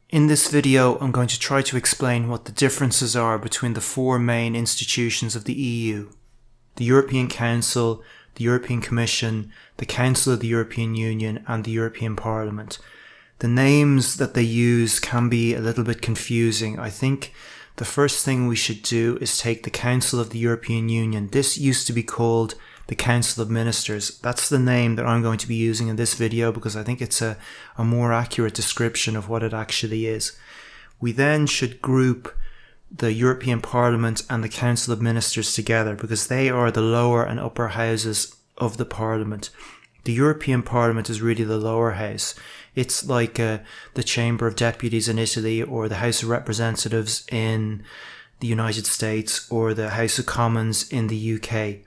In this video, I'm going to try to explain what the differences are between the four main institutions of the EU: the European Council, the European Commission, the Council of the European Union, and the European Parliament. The names that they use can be a little bit confusing. I think the first thing we should do is take the Council of the European Union. This used to be called the Council of Ministers. That's the name that I'm going to be using in this video because I think it's a more accurate description of what it actually is. We then should group the European Parliament and the Council of Ministers together because they are the lower and upper houses of the Parliament. The European Parliament is really the lower house. It's like the Chamber of Deputies in Italy, or the House of Representatives in the United States, or the House of Commons in the UK.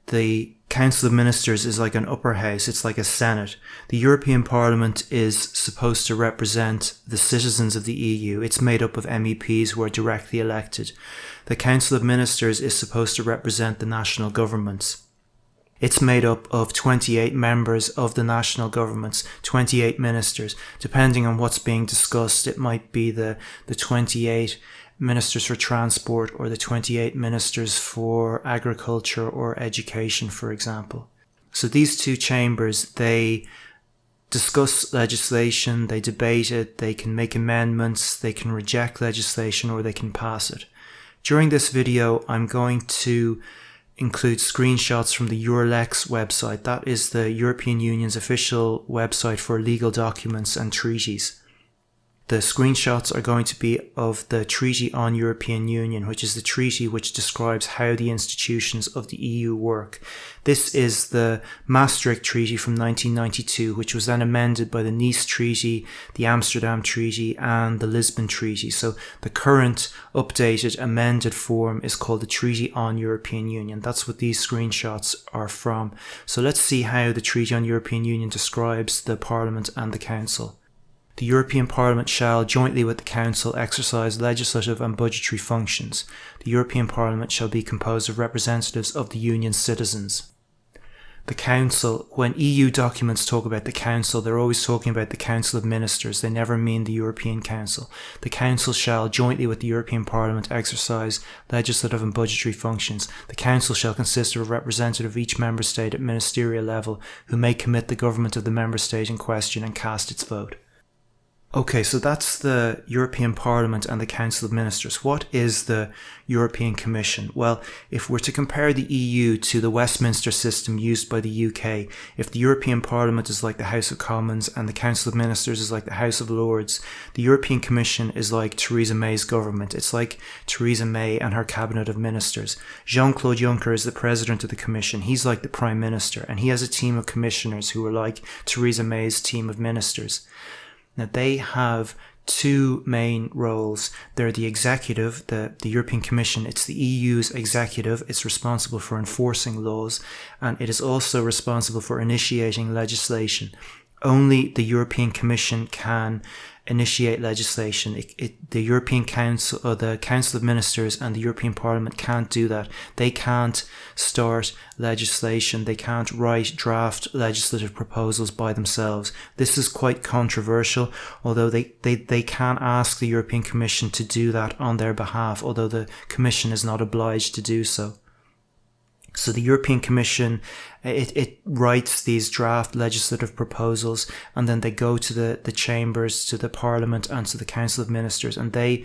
The Council of Ministers is like an upper house. It's like a Senate. The European Parliament is supposed to represent the citizens of the EU. It's made up of MEPs who are directly elected. The Council of Ministers is supposed to represent the national governments. It's made up of 28 members of the national governments, 28 ministers. Depending on what's being discussed, it might be the 28 ministers for transport or the 28 ministers for agriculture or education, for example. So these two chambers, they discuss legislation, they debate it, they can make amendments, they can reject legislation, or they can pass it. During this video, I'm going to include screenshots from the Eurlex website. That is the European Union's official website for legal documents and treaties. The screenshots are going to be of the Treaty on European Union, which is the treaty which describes how the institutions of the EU work. This is the Maastricht Treaty from 1992, which was then amended by the Nice Treaty, the Amsterdam Treaty, and the Lisbon Treaty. So the current updated, amended form is called the Treaty on European Union. That's what these screenshots are from. So let's see how the Treaty on European Union describes the Parliament and the Council. The European Parliament shall, jointly with the Council, exercise legislative and budgetary functions. The European Parliament shall be composed of representatives of the Union's citizens. The Council, when EU documents talk about the Council, they're always talking about the Council of Ministers. They never mean the European Council. The Council shall, jointly with the European Parliament, exercise legislative and budgetary functions. The Council shall consist of a representative of each member state at ministerial level who may commit the government of the member state in question and cast its vote. Okay, so that's the European Parliament and the Council of Ministers. What is the European Commission? Well, if we're to compare the EU to the Westminster system used by the UK, if the European Parliament is like the House of Commons and the Council of Ministers is like the House of Lords, the European Commission is like Theresa May's government. It's like Theresa May and her cabinet of ministers. Jean-Claude Juncker is the president of the Commission. He's like the Prime Minister, and he has a team of commissioners who are like Theresa May's team of ministers. Now, they have two main roles. They're the executive, the European Commission. It's the EU's executive. It's responsible for enforcing laws, and it is also responsible for initiating legislation. Only the European Commission can initiate legislation. The European Council, or the Council of Ministers, and the European Parliament can't do that. They can't start legislation. They can't write draft legislative proposals by themselves. This is quite controversial, although they can ask the European Commission to do that on their behalf, although the Commission is not obliged to do so. So the European Commission, it writes these draft legislative proposals, and then they go to the chambers, to the Parliament, and to the Council of Ministers, and they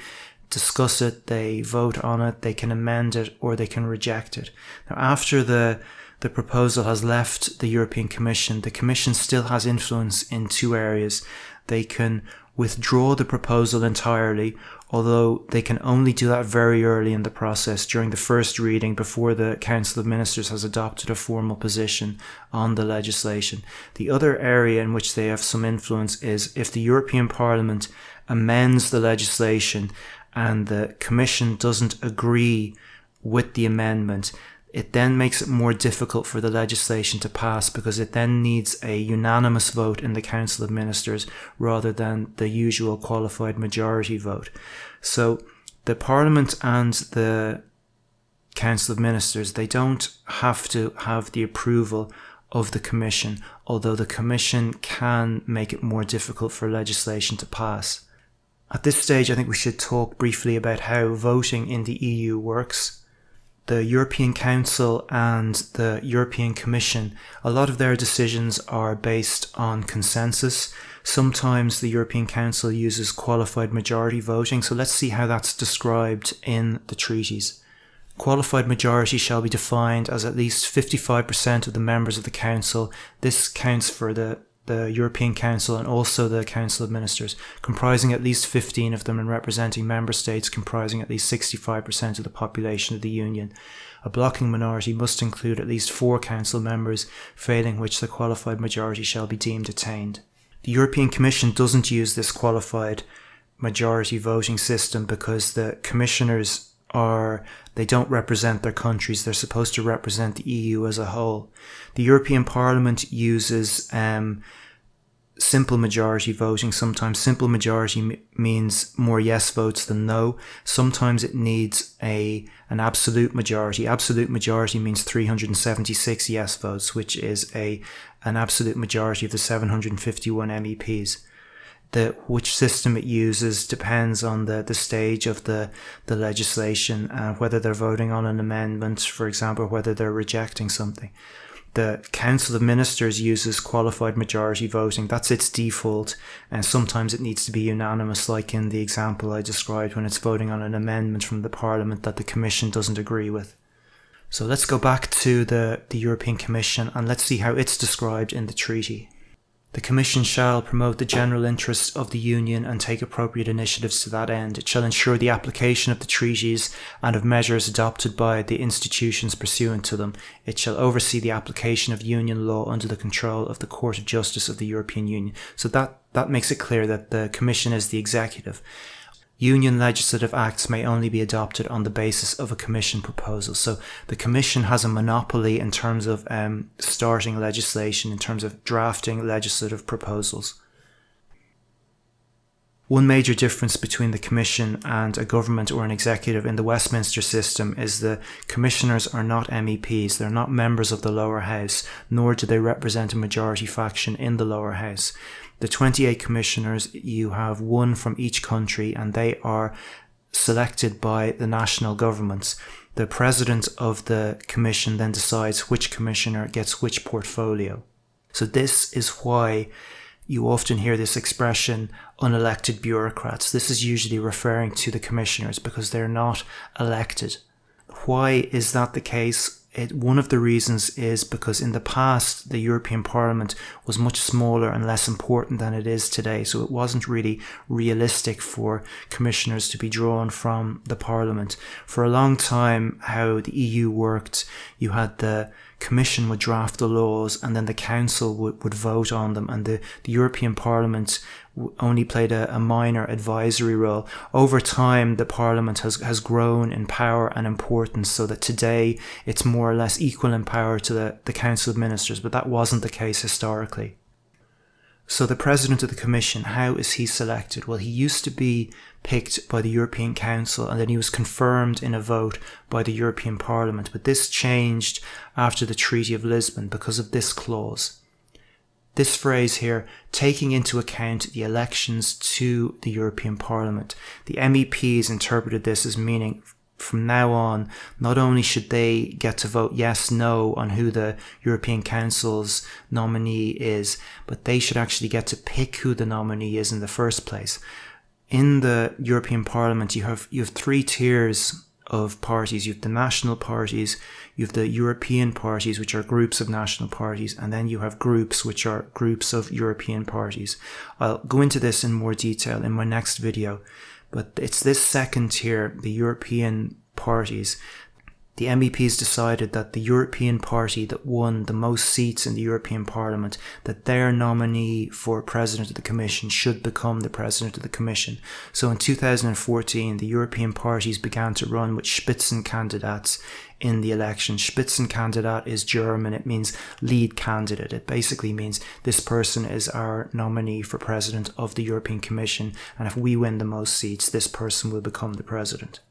discuss it, they vote on it, they can amend it, or they can reject it. Now, after the proposal has left the European Commission, the Commission still has influence in two areas. They can withdraw the proposal entirely, although they can only do that very early in the process, during the first reading, before the Council of Ministers has adopted a formal position on the legislation. The other area in which they have some influence is if the European Parliament amends the legislation and the Commission doesn't agree with the amendment, it then makes it more difficult for the legislation to pass, because it then needs a unanimous vote in the Council of Ministers rather than the usual qualified majority vote. So the Parliament and the Council of Ministers, they don't have to have the approval of the Commission, although the Commission can make it more difficult for legislation to pass. At this stage, I think we should talk briefly about how voting in the EU works. The European Council and the European Commission, a lot of their decisions are based on consensus. Sometimes the European Council uses qualified majority voting, so let's see how that's described in the treaties. Qualified majority shall be defined as at least 55% of the members of the Council. This counts for the European Council and also the Council of Ministers, comprising at least 15 of them and representing member states comprising at least 65% of the population of the Union. A blocking minority must include at least 4 Council members, failing which the qualified majority shall be deemed attained. The European Commission doesn't use this qualified majority voting system because the commissioners they don't represent their countries. They're supposed to represent the EU as a whole. The European Parliament uses simple majority voting. Sometimes simple majority means more yes votes than no. Sometimes it needs an absolute majority. Absolute majority means 376 yes votes, which is an absolute majority of the 751 MEPs. Which system it uses depends on the stage of the legislation, whether they're voting on an amendment, for example, whether they're rejecting something. The Council of Ministers uses qualified majority voting. That's its default, and sometimes it needs to be unanimous, like in the example I described when it's voting on an amendment from the Parliament that the Commission doesn't agree with. So let's go back to the European Commission and let's see how it's described in the treaty. The Commission shall promote the general interests of the Union and take appropriate initiatives to that end. It shall ensure the application of the treaties and of measures adopted by the institutions pursuant to them. It shall oversee the application of Union law under the control of the Court of Justice of the European Union. So that makes it clear that the Commission is the executive. Union legislative acts may only be adopted on the basis of a Commission proposal. So the Commission has a monopoly in terms of starting legislation, in terms of drafting legislative proposals. One major difference between the Commission and a government or an executive in the Westminster system is the commissioners are not MEPs, they're not members of the lower house, nor do they represent a majority faction in the lower house. The 28 commissioners, you have one from each country and they are selected by the national governments. The president of the commission then decides which commissioner gets which portfolio. So this is why you often hear this expression, unelected bureaucrats. This is usually referring to the commissioners because they're not elected. Why is that the case? One of the reasons is because in the past, the European Parliament was much smaller and less important than it is today. So it wasn't really realistic for commissioners to be drawn from the Parliament. For a long time, how the EU worked, you had the Commission would draft the laws and then the Council would vote on them, and the European Parliament only played a minor advisory role. Over time, the Parliament has grown in power and importance so that today it's more or less equal in power to the Council of Ministers, but that wasn't the case historically. So the President of the Commission, how is he selected? Well, he used to be picked by the European Council and then he was confirmed in a vote by the European Parliament. But this changed after the Treaty of Lisbon because of this clause. This phrase here, taking into account the elections to the European Parliament. The MEPs interpreted this as meaning from now on, not only should they get to vote yes, no on who the European Council's nominee is, but they should actually get to pick who the nominee is in the first place. In the European Parliament, you have 3 tiers of parties. You have the national parties, you have the European parties, which are groups of national parties, and then you have groups, which are groups of European parties. I'll go into this in more detail in my next video, but it's this second tier, the European parties. The MEPs decided that the European party that won the most seats in the European Parliament, that their nominee for President of the Commission should become the President of the Commission. So in 2014, the European parties began to run with Spitzenkandidaten in the election. Spitzenkandidat is German. It means lead candidate. It basically means this person is our nominee for President of the European Commission, and if we win the most seats, this person will become the President.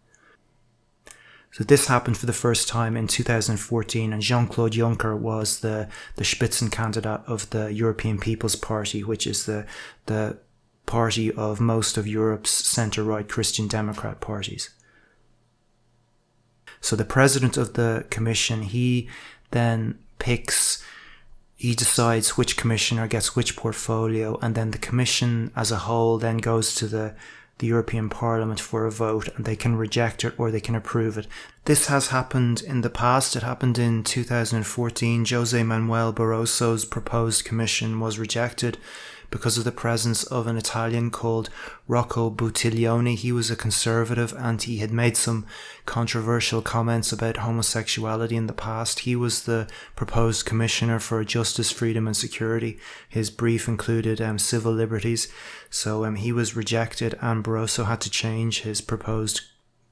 So this happened for the first time in 2014, and Jean-Claude Juncker was the Spitzenkandidat of the European People's Party, which is the party of most of Europe's centre-right Christian Democrat parties. So the president of the commission, he decides which commissioner gets which portfolio, and then the commission as a whole then goes to the European Parliament for a vote, and they can reject it or they can approve it. This has happened in the past. It happened in 2014. Jose Manuel Barroso's proposed commission was rejected because of the presence of an Italian called Rocco Buttiglione. He was a conservative and he had made some controversial comments about homosexuality in the past. He was the proposed commissioner for justice, freedom and security. His brief included civil liberties. So he was rejected and Barroso had to change his proposed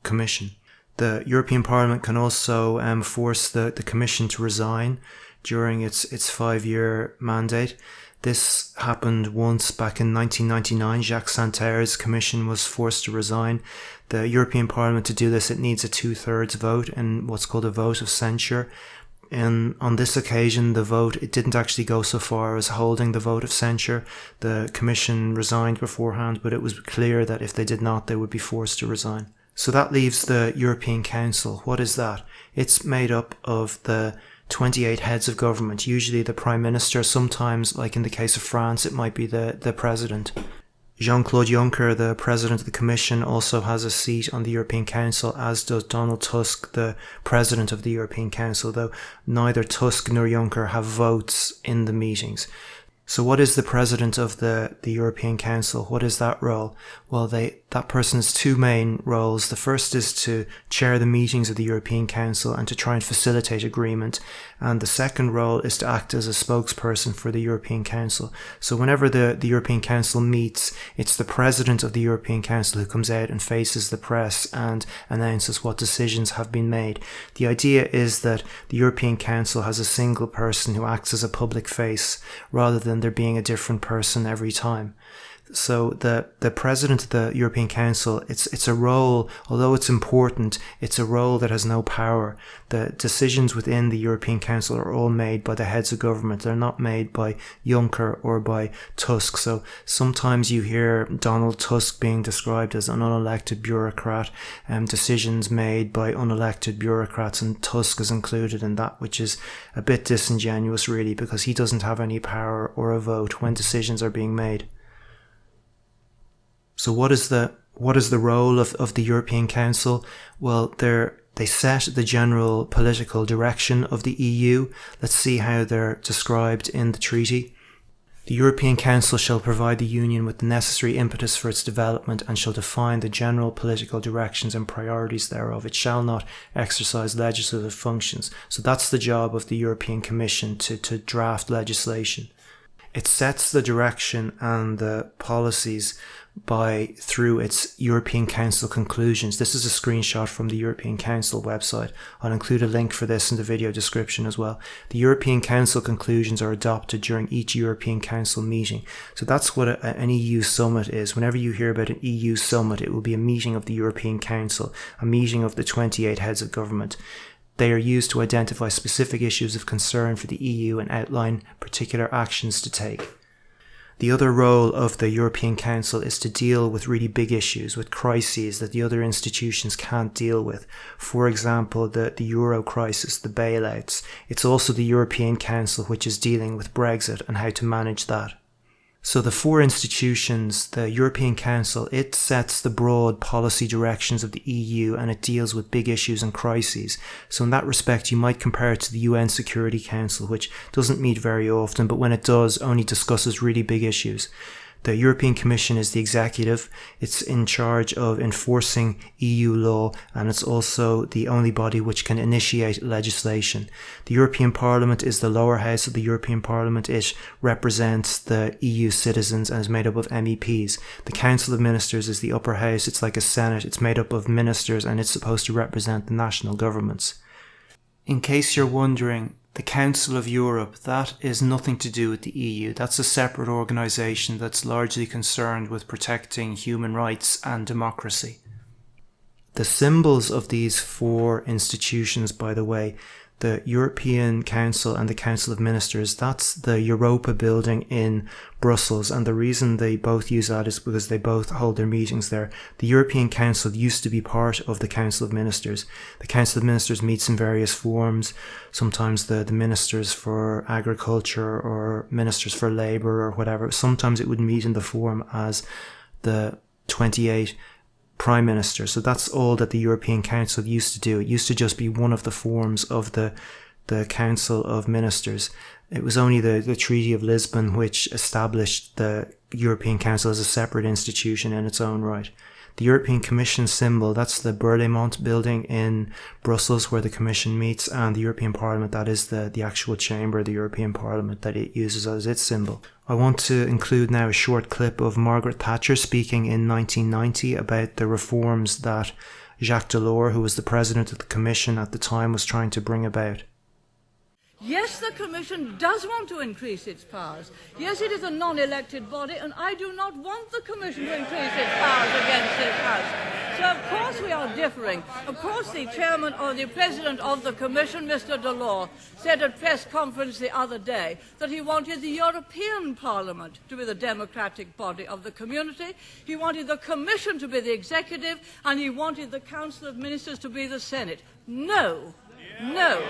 commission. The European Parliament can also force the commission to resign during its 5-year mandate. This happened once back in 1999. Jacques Santer's commission was forced to resign. The European Parliament, to do this, it needs a 2/3 vote in what's called a vote of censure. And on this occasion, the vote, it didn't actually go so far as holding the vote of censure. The commission resigned beforehand, but it was clear that if they did not, they would be forced to resign. So that leaves the European Council. What is that? It's made up of the 28 heads of government, usually the Prime Minister. Sometimes, like in the case of France, it might be the President. Jean-Claude Juncker, the President of the Commission, also has a seat on the European Council, as does Donald Tusk, the President of the European Council, though neither Tusk nor Juncker have votes in the meetings. So what is the President of the European Council? What is that role? Well, that person has two main roles. The first is to chair the meetings of the European Council and to try and facilitate agreement. And the second role is to act as a spokesperson for the European Council. So whenever the European Council meets, it's the President of the European Council who comes out and faces the press and announces what decisions have been made. The idea is that the European Council has a single person who acts as a public face rather than there being a different person every time. So the President of the European Council, it's a role, although it's important, it's a role that has no power. The decisions within the European Council are all made by the heads of government. They're not made by Juncker or by Tusk. So sometimes you hear Donald Tusk being described as an unelected bureaucrat, decisions made by unelected bureaucrats, and Tusk is included in that, which is a bit disingenuous really, because he doesn't have any power or a vote when decisions are being made. So what is the role of the European Council? Well, they set the general political direction of the EU. Let's see how they're described in the treaty. The European Council shall provide the Union with the necessary impetus for its development and shall define the general political directions and priorities thereof. It shall not exercise legislative functions. So that's the job of the European Commission, to draft legislation. It sets the direction and the policies through its European Council conclusions. This is a screenshot from the European Council website. I'll include a link for this in the video description as well. The European Council conclusions are adopted during each European Council meeting. So that's what an EU summit is. Whenever you hear about an EU summit, it will be a meeting of the European Council, a meeting of the 28 heads of government. They are used to identify specific issues of concern for the EU and outline particular actions to take. The other role of the European Council is to deal with really big issues, with crises that the other institutions can't deal with. For example, the euro crisis, the bailouts. It's also the European Council which is dealing with Brexit and how to manage that. So the four institutions, the European Council, it sets the broad policy directions of the EU and it deals with big issues and crises. So in that respect, you might compare it to the UN Security Council, which doesn't meet very often, but when it does, only discusses really big issues. The European Commission is the executive. It's in charge of enforcing EU law, and it's also the only body which can initiate legislation. The European Parliament is the lower house of the European Parliament. It represents the EU citizens and is made up of MEPs. The Council of Ministers is the upper house. It's like a Senate. It's made up of ministers and it's supposed to represent the national governments. In case you're wondering, the Council of Europe, that is nothing to do with the EU. That's a separate organisation that's largely concerned with protecting human rights and democracy. The symbols of these four institutions, by the way, The European Council and the Council of Ministers, that's the Europa building in Brussels. And the reason they both use that is because they both hold their meetings there. The European Council used to be part of the Council of Ministers. The Council of Ministers meets in various forms. Sometimes the ministers for agriculture or ministers for labour or whatever. Sometimes it would meet in the form as the 28 Prime Minister. So that's all that the European Council used to do. It used to just be one of the forms of the Council of Ministers. It was only the Treaty of Lisbon which established the European Council as a separate institution in its own right. The European Commission symbol, that's the Berlaymont building in Brussels where the Commission meets, and the European Parliament, that is the actual chamber of the European Parliament that it uses as its symbol. I want to include now a short clip of Margaret Thatcher speaking in 1990 about the reforms that Jacques Delors, who was the president of the Commission at the time, was trying to bring about. Yes, the Commission does want to increase its powers. Yes, it is a non-elected body, and I do not want the Commission to increase its powers against this House. So, of course, we are differing. Of course, the chairman or the president of the Commission, Mr. Delors, said at press conference the other day that he wanted the European Parliament to be the democratic body of the community. He wanted the Commission to be the executive, and he wanted the Council of Ministers to be the Senate. No. No.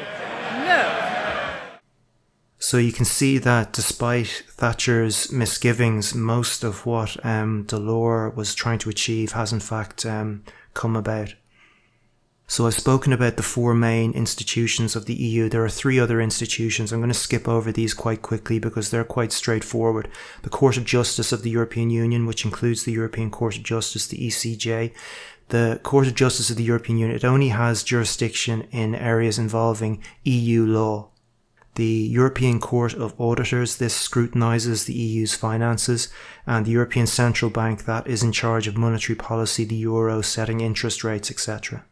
So you can see that despite Thatcher's misgivings, most of what Delors was trying to achieve has in fact come about. So I've spoken about the four main institutions of the EU. There are three other institutions. I'm going to skip over these quite quickly because they're quite straightforward. The Court of Justice of the European Union, which includes the European Court of Justice, the ECJ. The Court of Justice of the European Union, it only has jurisdiction in areas involving EU law. The European Court of Auditors, this scrutinises the EU's finances, and the European Central Bank, that is in charge of monetary policy, the euro, setting interest rates, etc.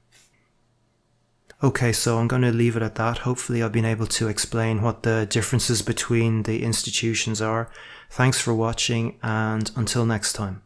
Okay, so I'm going to leave it at that. Hopefully I've been able to explain what the differences between the institutions are. Thanks for watching, and until next time.